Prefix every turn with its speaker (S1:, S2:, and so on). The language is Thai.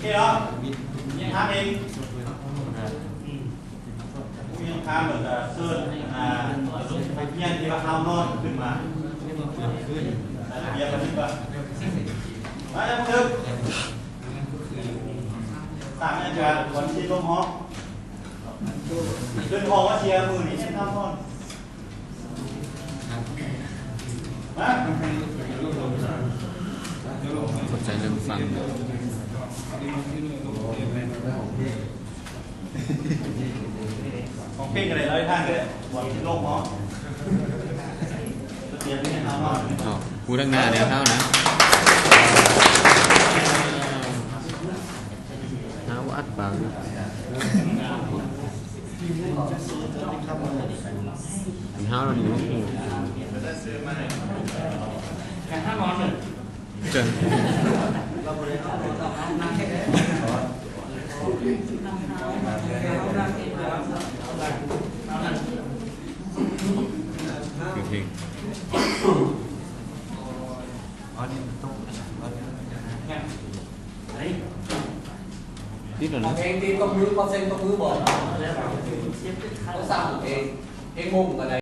S1: kia đó những hát đi những hát được sơn nhân thì là hao nonขึ้นมาเบียร์กันดีกว่ามาแล้วครับต่างกันจากวันที่ลงฮอเดินทองว่าเชียร์มือนี่เนี่ยทำนอนมา
S2: สนใจเรื่องฟัง
S1: ของพี่กันเลยร้อยท่านเลยวันที่ลงฮอเชียร์นี่เนี่ยทำนอน
S2: พูดตั้งหน้าเนี่ยเท่านะน้าวัดบางเท้าเราหนูเจอเพลงนี่เหรอนะ
S3: เพลงตีตบมือเปอร์เซ็นต์ตบมือบอกเขาสั่งเองมุมอะไร